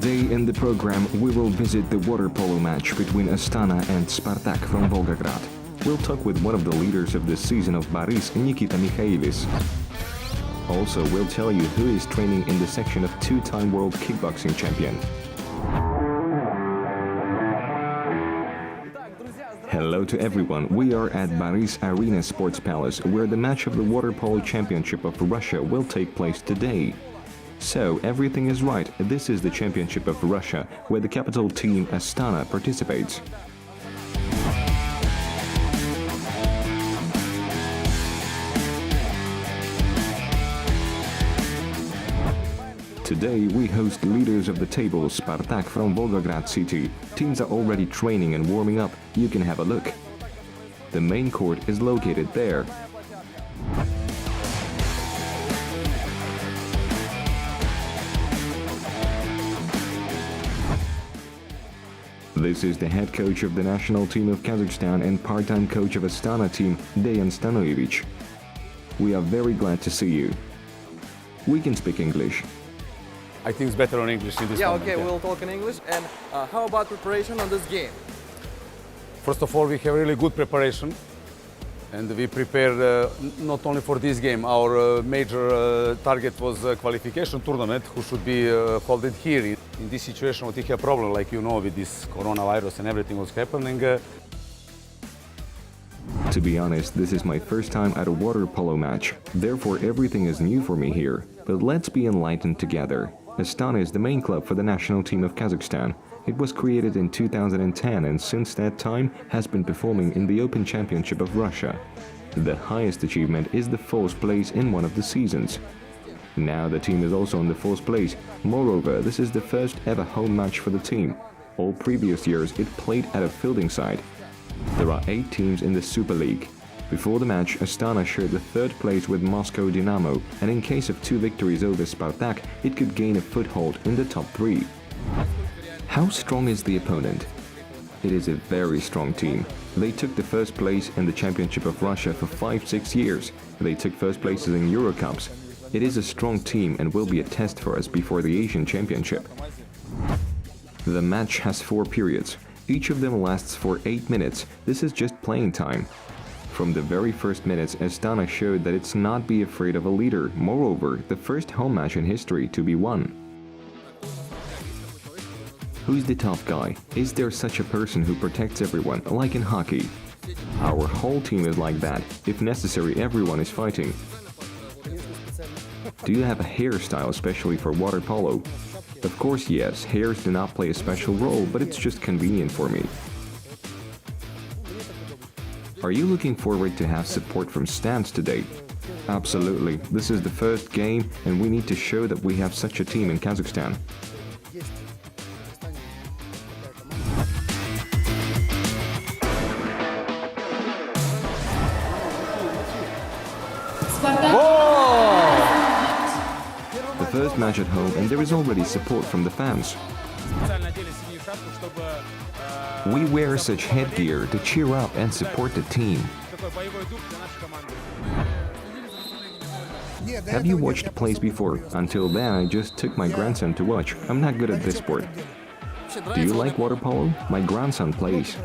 Today in the program, we will visit the water polo match between Astana and Spartak from Volgograd. We'll talk with one of the leaders of this season of Barys, Nikita Mikhailis. Also, we'll tell you who is training in the section of two-time world kickboxing champion. Hello to everyone, we are at Barys Arena Sports Palace, where the match of the Water Polo Championship of Russia will take place today. So, everything is right, this is the Championship of Russia, where the capital team Astana participates. Today we host leaders of the table Spartak from Volgograd city. Teams are already training and warming up, you can have a look. The main court is located there. This is the head coach of the national team of Kazakhstan and part-time coach of Astana team, Dejan Stanojevic. We are very glad to see you. We can speak English. I think it's better on English in this moment. Okay, we'll talk in English. And how about preparation on this game? First of all, we have really good preparation. And we prepared not only for this game. Our major target was a qualification tournament, who should be held here. In this situation, we have a problem, like you know, with this coronavirus and everything was happening. To be honest, this is my first time at a water polo match. Therefore, everything is new for me here. But let's be enlightened together. Astana is the main club for the national team of Kazakhstan. It was created in 2010 and since that time has been performing in the Open Championship of Russia. The highest achievement is the fourth place in one of the seasons. Now the team is also in the fourth place. Moreover, this is the first ever home match for the team. All previous years it played at a fielding side. There are 8 teams in the Super League. Before the match, Astana shared the 3rd place with Moscow Dynamo, and in case of 2 victories over Spartak, it could gain a foothold in the top 3. How strong is the opponent? It is a very strong team. They took the 1st place in the Championship of Russia for 5-6 years. They took 1st places in Eurocups. It is a strong team and will be a test for us before the Asian Championship. The match has 4 periods. Each of them lasts for 8 minutes. This is just playing time. From the very first minutes, Astana showed that it's not be afraid of a leader. Moreover, the first home match in history to be won. Who's the tough guy? Is there such a person who protects everyone, like in hockey? Our whole team is like that. If necessary, everyone is fighting. Do you have a hairstyle especially for water polo? Of course, yes, hairs do not play a special role, but it's just convenient for me. Are you looking forward to have support from stands today? Absolutely. This is the first game and we need to show that we have such a team in Kazakhstan. The first match at home and there is already support from the fans. We wear such headgear to cheer up and support the team. Have you watched plays before? Until then, I just took my grandson to watch. I'm not good at this sport. Do you like water polo? My grandson plays.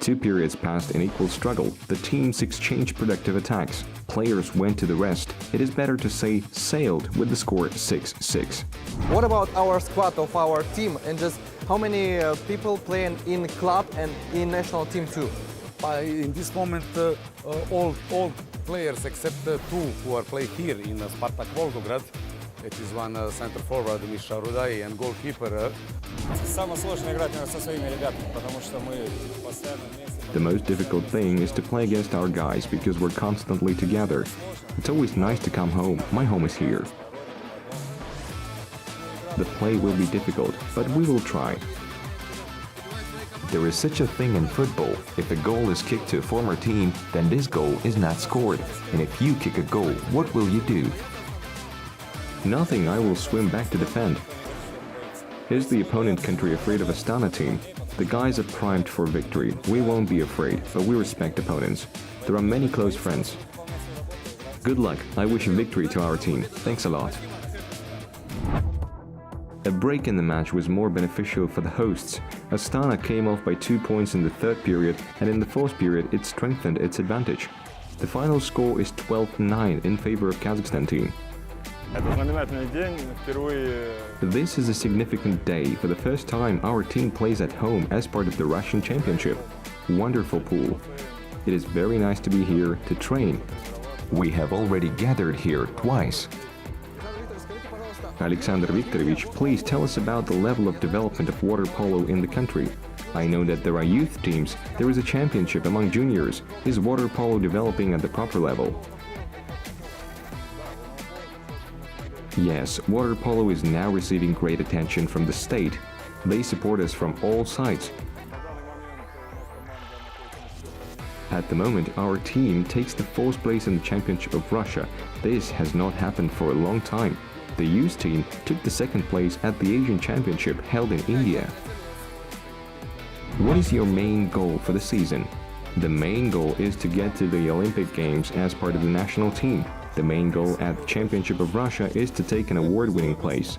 2 periods passed in equal struggle. The teams exchanged productive attacks. Players went to the rest. It is better to say sailed with the score 6-6. What about our squad of our team and just how many people playing in club and in national team too? In this moment, all players except 2 who are playing here in Spartak Volgograd. It is one center forward, Misha Rudai, and goalkeeper. The most difficult thing is to play against our guys because we're constantly together. It's always nice to come home. My home is here. The play will be difficult, but we will try. There is such a thing in football. If a goal is kicked to a former team, then this goal is not scored. And if you kick a goal, what will you do? Nothing, I will swim back to defend. Is the opponent country afraid of Astana team? The guys are primed for victory. We won't be afraid, but we respect opponents. There are many close friends. Good luck. I wish victory to our team. Thanks a lot. A break in the match was more beneficial for the hosts. Astana came off by 2 points in the third period, and in the fourth period it strengthened its advantage. The final score is 12-9 in favor of Kazakhstan team. This is a significant day. For the first time, our team plays at home as part of the Russian Championship. Wonderful pool. It is very nice to be here to train. We have already gathered here twice. Alexander Viktorovich, please tell us about the level of development of water polo in the country. I know that there are youth teams, there is a championship among juniors. Is water polo developing at the proper level? Yes, water polo is now receiving great attention from the state. They support us from all sides. At the moment, our team takes the fourth place in the Championship of Russia. This has not happened for a long time. The youth team took the second place at the Asian Championship held in India. What is your main goal for the season? The main goal is to get to the Olympic Games as part of the national team. The main goal at the Championship of Russia is to take an award-winning place.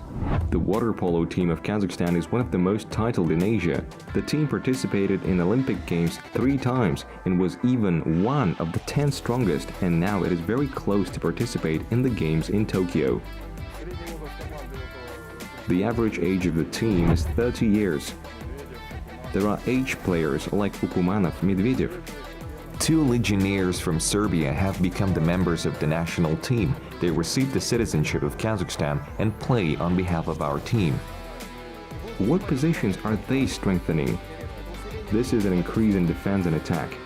The water polo team of Kazakhstan is one of the most titled in Asia. The team participated in Olympic Games 3 times and was even one of the 10 strongest, and now it is very close to participate in the Games in Tokyo. The average age of the team is 30 years. There are age players like Ukumanov, Medvedev. 2 legionnaires from Serbia have become the members of the national team. They received the citizenship of Kazakhstan and play on behalf of our team. What positions are they strengthening? This is an increase in defense and attack.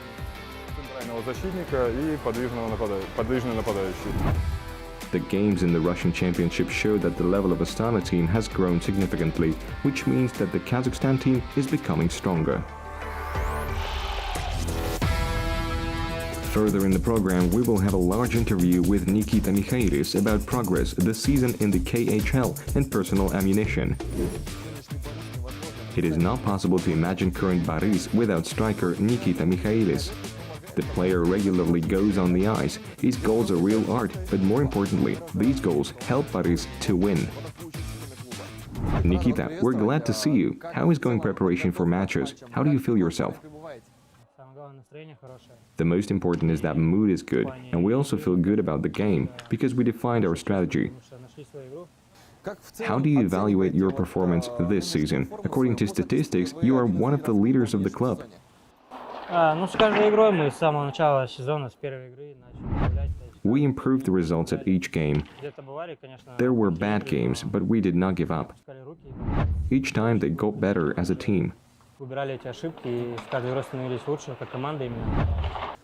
The games in the Russian Championship show that the level of Astana team has grown significantly, which means that the Kazakhstan team is becoming stronger. Further in the program, we will have a large interview with Nikita Mikhailis about progress this season in the KHL and personal ammunition. It is not possible to imagine current Barys without striker Nikita Mikhailis. The player regularly goes on the ice. His goals are real art, but more importantly, these goals help Barys to win. Nikita, we're glad to see you. How is going preparation for matches? How do you feel yourself? The most important is that mood is good, and we also feel good about the game, because we defined our strategy. How do you evaluate your performance this season? According to statistics, you are one of the leaders of the club. We improved the results at each game. There were bad games, but we did not give up. Each time they got better as a team.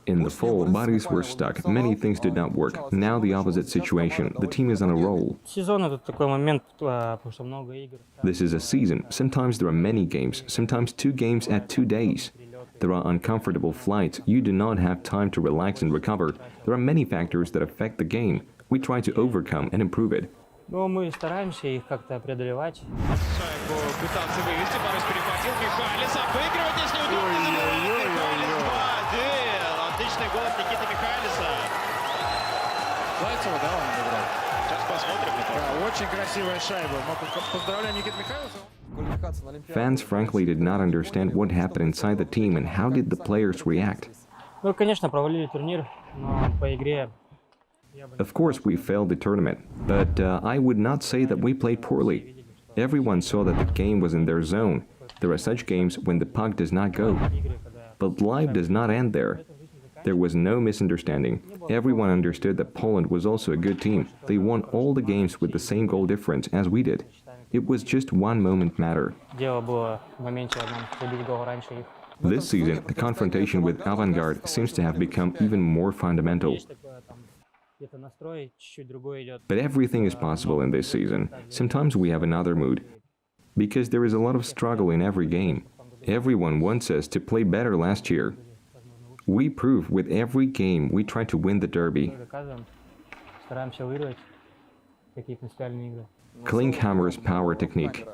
In the fall, bodies were stuck. Many things did not work. Now the opposite situation. The team is on a roll. This is a season. Sometimes there are many games, sometimes 2 games at 2 days. There are uncomfortable flights. You do not have time to relax and recover. There are many factors that affect the game. We try to overcome and improve it. Fans frankly did not understand what happened inside the team and how did the players react. Of course we failed the tournament, but I would not say that we played poorly. Everyone saw that the game was in their zone. There are such games when the puck does not go. But life does not end there. There was no misunderstanding. Everyone understood that Poland was also a good team. They won all the games with the same goal difference as we did. It was just one moment matter. This season, the confrontation with Avangard seems to have become even more fundamental. But everything is possible in this season. Sometimes we have another mood. Because there is a lot of struggle in every game. Everyone wants us to play better last year. We prove with every game we try to win the derby. Klinkhammer's power technique.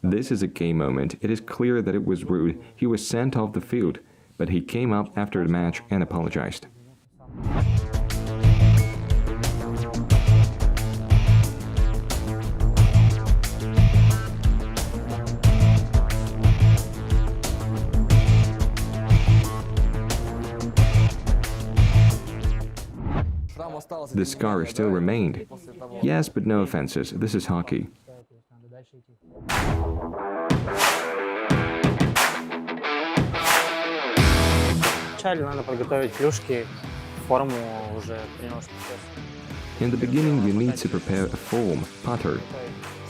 This is a game moment. It is clear that it was rude. He was sent off the field. but he came up after the match and apologized. The scar still remained. Yes, but no offenses, this is hockey. In the beginning, you need to prepare a form, putter.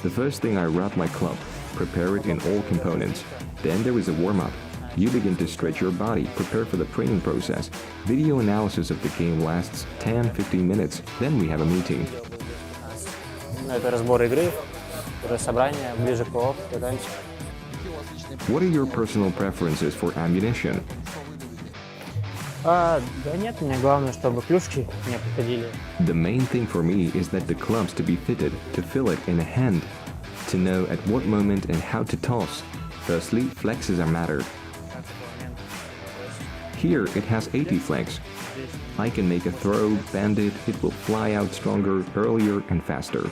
The first thing, I wrap my club, prepare it in all components. Then there is a warm-up. You begin to stretch your body, prepare for the training process. Video analysis of the game lasts 10-15 minutes. Then we have a meeting. What are your personal preferences for ammunition? The main thing for me is that the clubs to be fitted, to feel it in a hand, to know at what moment and how to toss. Firstly, flexes are matter. Here it has 80 flex. I can make a throw, bend it, it will fly out stronger, earlier and faster.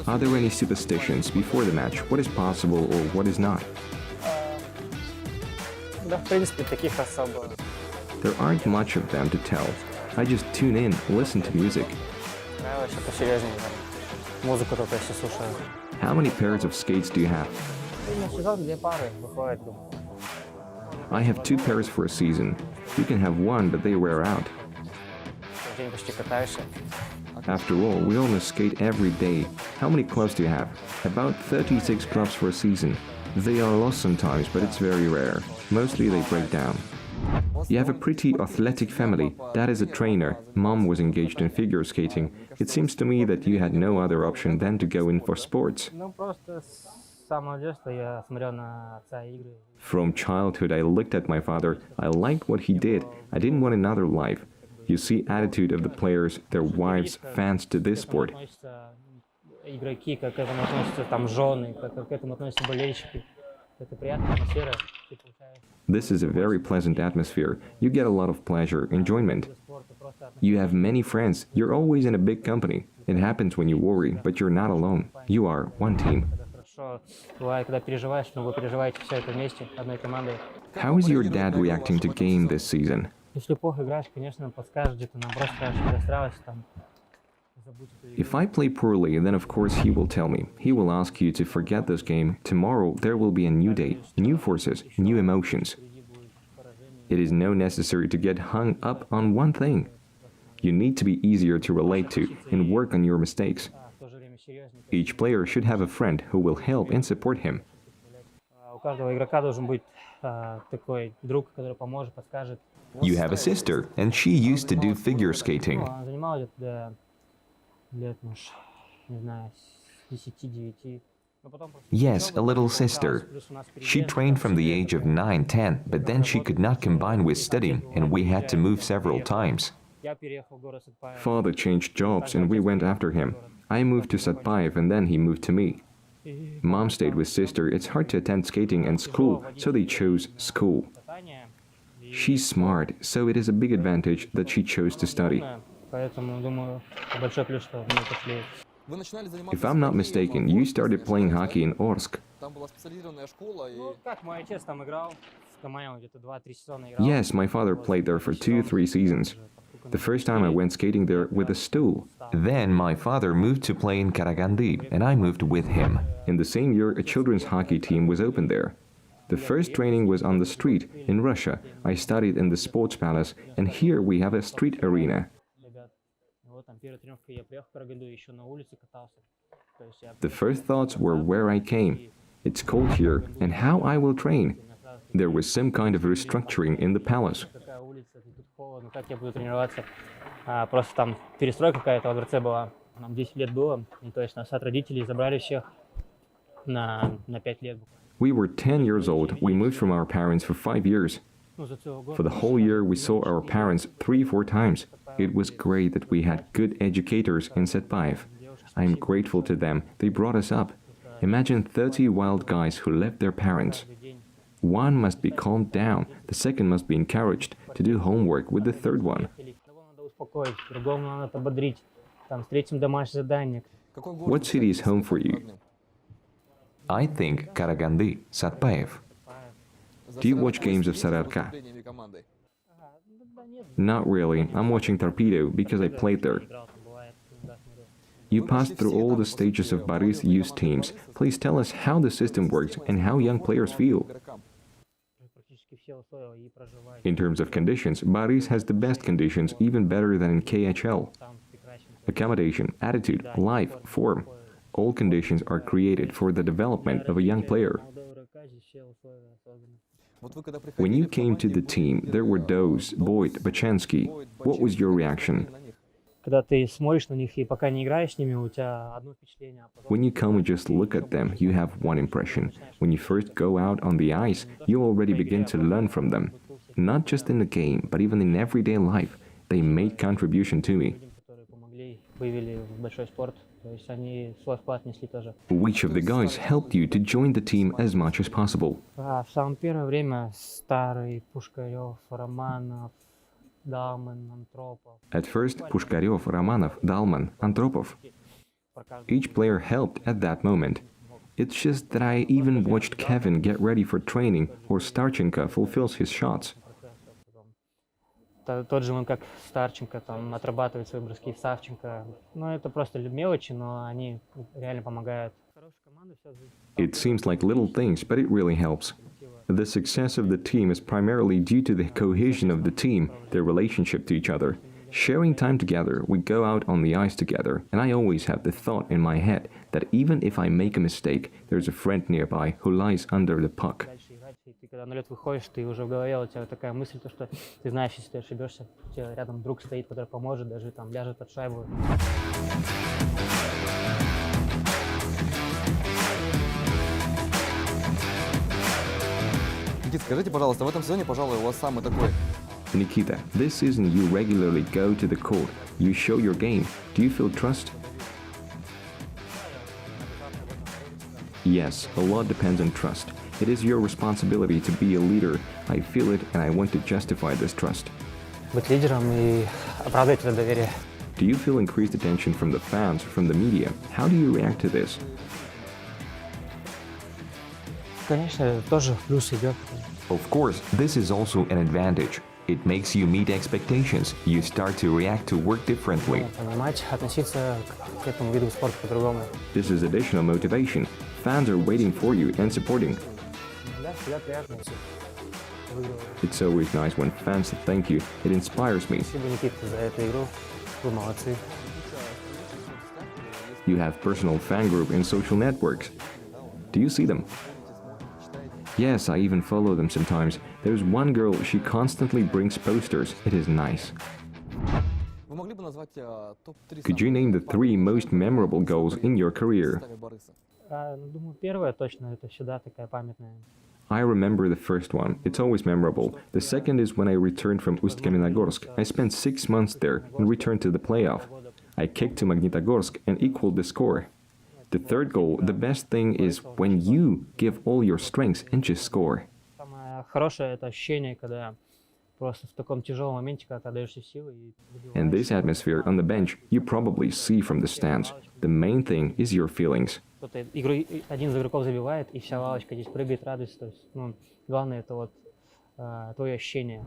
Are there any superstitions before the match? What is possible or what is not? There aren't much of them to tell. I just tune in, listen to music. How many pairs of skates do you have? I have 2 pairs for a season. You can have one, but they wear out. After all, we almost skate every day. How many clubs do you have? About 36 clubs for a season. They are lost sometimes, but it's very rare. Mostly they break down. You have a pretty athletic family. Dad is a trainer. Mom was engaged in figure skating. It seems to me that you had no other option than to go in for sports. From childhood, I looked at my father. I liked what he did. I didn't want another life. You see attitude of the players, their wives, fans to this sport. This is a very pleasant atmosphere. You get a lot of pleasure, enjoyment. You have many friends. You're always in a big company. It happens when you worry, but you're not alone. You are one team. How is your dad reacting to game this season? If I play poorly, then of course he will tell me. He will ask you to forget this game. Tomorrow there will be a new day, new forces, new emotions. It is no necessary to get hung up on one thing. You need to be easier to relate to and work on your mistakes. Each player should have a friend who will help and support him. You have a sister, and she used to do figure skating. Yes, a little sister. She trained from the age of 9, 10, but then she could not combine with studying, and we had to move several times. Father changed jobs, and we went after him. I moved to Satpaev, and then he moved to me. Mom stayed with sister. It's hard to attend skating and school, so they chose school. She's smart, so it is a big advantage that she chose to study. If I'm not mistaken, you started playing hockey in Orsk. Yes, my father played there for 2-3 seasons. The first time I went skating there with a stool. Then my father moved to play in Karaganda, and I moved with him. In the same year, a children's hockey team was opened there. The first training was on the street in Russia. I studied in the sports palace, and here we have a street arena. The first thoughts were where I came. It's cold here, and how I will train. There was some kind of restructuring in the palace. We were 10 years old. We moved from our parents for 5 years. For the whole year, we saw our parents 3-4 times. It was great that we had good educators in Satpaev. I am grateful to them. They brought us up. Imagine 30 wild guys who left their parents. One must be calmed down, the second must be encouraged to do homework with the third one. What city is home for you? I think Karagandi, Satpaev. Do you watch games of Sararka? Not really. I'm watching Torpedo because I played there. You passed through all the stages of Barys youth teams. Please tell us how the system works and how young players feel. In terms of conditions, Barys has the best conditions, even better than in KHL. Accommodation, attitude, life, form. All conditions are created for the development of a young player. When you came to the team, there were Doz, Boyd, Bachansky. What was your reaction? When you come and just look at them, you have one impression. When you first go out on the ice, you already begin to learn from them. Not just in the game, but even in everyday life. They made contribution to me. Which of the guys helped you to join the team as much as possible? At first, Pushkarev, Romanov, Dalman, Antropov. Each player helped at that moment. It's just that I even watched Kevin get ready for training, or Starchenko fulfills his shots. Тот же, как Старченко, там, отрабатывает свои броски, Савченко. Ну, это просто мелочи, но они реально помогают. It seems like little things, but it really helps. The success of the team is primarily due to the cohesion of the team, their relationship to each other. Sharing time together, we go out on the ice together, and I always have the thought in my head that even if I make a mistake, there's a friend nearby who lies under the puck. Ты когда на лед выходишь, ты уже в голове, у тебя такая мысль, то, что ты знаешь, если ты ошибешься, у тебя рядом друг стоит, который поможет, даже там ляжет под шайбу. Никита, скажите, пожалуйста, в этом сезоне, пожалуй, у вас самый такой... Nikita, this season you regularly go to the court. You show your game. Do you feel trust? Yes, a lot depends on trust. It is your responsibility to be a leader. I feel it and I want to justify this trust. Быть лидером и оправдать это доверие. Do you feel increased attention from the fans, from the media? How do you react to this? Конечно, тоже в плюс идет. Of course, this is also an advantage. It makes you meet expectations. You start to react to work differently. Понимать, относиться к этому виду спорта по-другому. This is additional motivation. Fans are waiting for you and supporting. Да, всегда приятно, если выигрываю. It's always nice when fans thank you. It inspires me. Спасибо, Никита, за эту игру. Вы молодцы. You have personal fan group and social networks. Do you see them? Yes, I even follow them sometimes. There's one girl, she constantly brings posters. It is nice. Could you name the 3 most memorable goals in your career? Думаю, первое точно, это всегда такая памятная. I remember the first one. It's always memorable. The second is when I returned from Ust-Kamenogorsk. I spent 6 months there and returned to the playoff. I kicked to Magnitogorsk and equaled the score. The third goal, the best thing is when you give all your strengths and just score. Самое хорошее это ощущение, когда просто в таком тяжелом моменте, когда ты отдаешь все силы и And this atmosphere on the bench, you probably see from the stands. The main thing is your feelings. кто-то один из игроков забивает, и вся лавочка здесь прыгает, радуется. То есть, ну, главное это вот твое ощущение.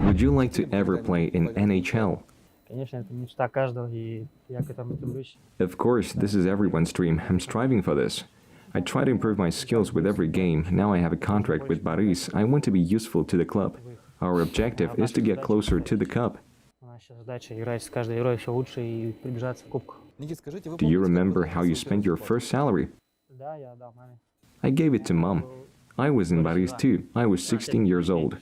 Would you like to ever play in NHL? Конечно, это мечта каждого, и я к этому стремлюсь. Of course, this is everyone's dream. I'm striving for this. I try to improve my skills with every game. Now I have a contract with Barys. I want to be useful to the club. Our objective is to get closer to the cup. Наша задача играть с каждой игрой все лучше и приближаться к кубку. Do you remember how you spent your first salary? Да, я дал маме. I gave it to mom. I was in Barys too. I was 16 years old.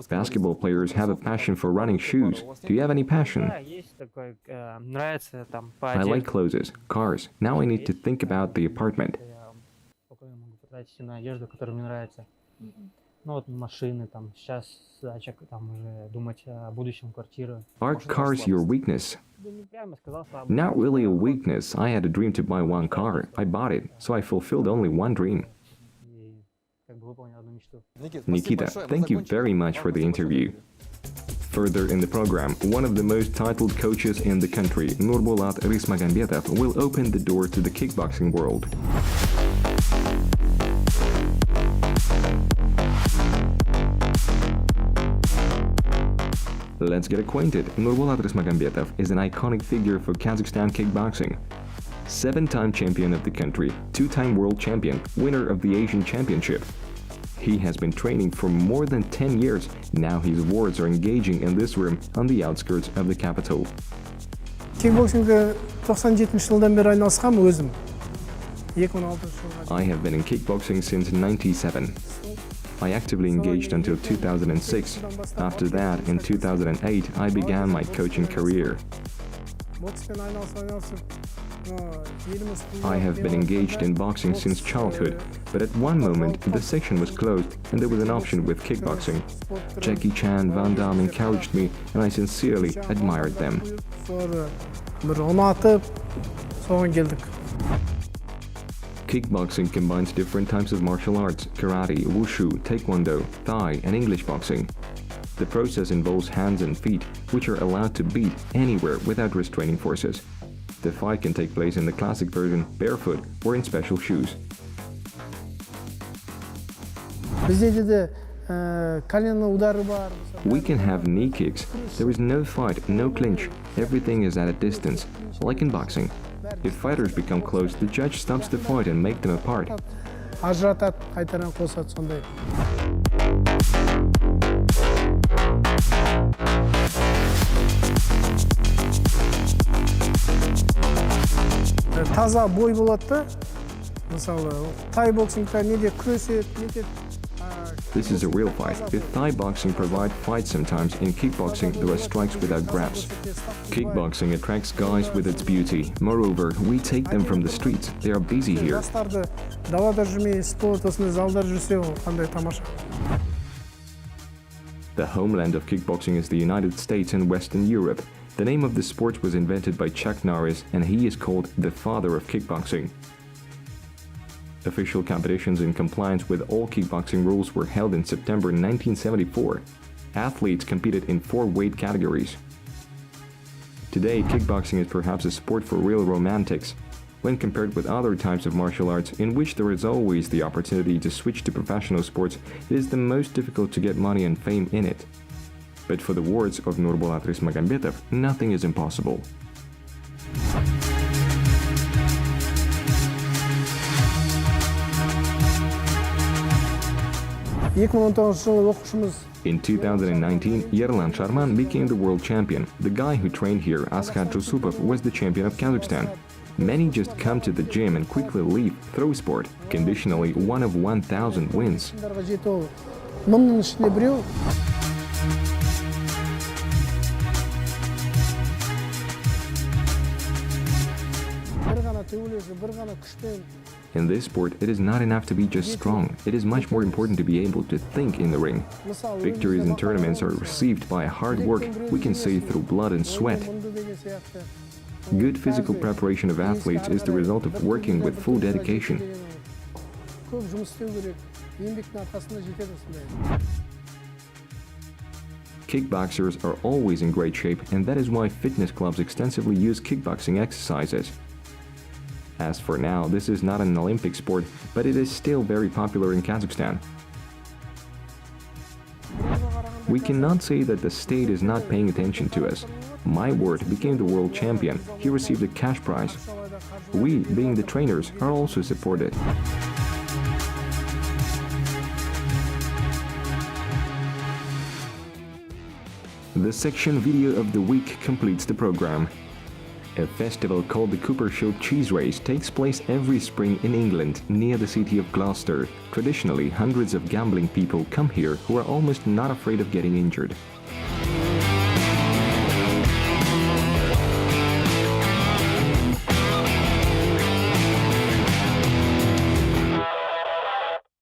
Basketball players have a passion for running shoes. Do you have any passion? Да, есть такой, нравится там по I like clothes, cars. Now I need to think about the apartment. Я спокойно могу потратить на одежду, которая мне нравится. Ну вот машины, там сейчас задача там уже думать о будущем, квартиры. Are cars your weakness? Да не прямо сказал слабо. Not really a weakness. I had a dream to buy one car. I bought it, so I fulfilled only one dream. И как бы выполнил одну мечту. Nikita, thank you very much for the interview. Further in the program, one of the most titled coaches in the country, Nurbolat Rismagambetov, will open the door to the kickboxing world. Let's get acquainted. Nurbolat Rismagambetov is an iconic figure for Kazakhstan kickboxing. 7-time champion of the country, 2-time world champion, winner of the Asian Championship. He has been training for more than 10 years. Now his wards are engaging in this room on the outskirts of the capital. Kickboxing'de 97 жылдан бері айналысқанмын өзім. 2006 жылға. I have been in kickboxing since '97. I actively engaged until 2006. After that, in 2008, I began my coaching career. Бокспен айналысып, I have been engaged in boxing since childhood, but at one moment the section was closed and there was an option with kickboxing. Jackie Chan, Van Damme encouraged me and I sincerely admired them. Kickboxing combines different types of martial arts: karate, wushu, taekwondo, Thai, and English boxing. The process involves hands and feet, which are allowed to beat anywhere without restraining forces. The fight can take place in the classic version, barefoot, or in special shoes. We can have knee kicks. There is no fight, no clinch. Everything is at a distance, like in boxing. If fighters become close, the judge stops the fight and make them apart. Таза бой болады да. Мысалы, Thai boxing'та неде күреседі, нетеді. This is a real fight. If Thai boxing provides fights sometimes, in kickboxing there are strikes without grabs. Kickboxing attracts guys with its beauty. Moreover, we take them from the streets. They are busy here. Далада жүрмей, спорт осындай залдар жүрсе, қандай тамаша. The homeland of kickboxing is the United States and Western Europe. The name of the sport was invented by Chuck Norris, and he is called the father of kickboxing. Official competitions in compliance with all kickboxing rules were held in September 1974. Athletes competed in 4 weight categories. Today, kickboxing is perhaps a sport for real romantics. When compared with other types of martial arts, in which there is always the opportunity to switch to professional sports, it is the most difficult to get money and fame in it. But for the words of Nurbolat Rismagambetov, nothing is impossible. In 2019, Yerlan Sharman became the world champion. The guy who trained here, Askhad Jusupov, was the champion of Kazakhstan. Many just come to the gym and quickly leave, throw sport, conditionally 1 of 1,000 wins. In this sport, it is not enough to be just strong. It is much more important to be able to think in the ring. Victories in tournaments are received by hard work, we can say through blood and sweat. Good physical preparation of athletes is the result of working with full dedication. Kickboxers are always in great shape, and that is why fitness clubs extensively use kickboxing exercises. As for now, this is not an Olympic sport, but it is still very popular in Kazakhstan. We cannot say that the state is not paying attention to us. My ward became the world champion. He received a cash prize. We, being the trainers, are also supported. The section video of the week completes the program. A festival called the Coopershield Cheese Race takes place every spring in England, near the city of Gloucester. Traditionally, hundreds of gambling people come here who are almost not afraid of getting injured.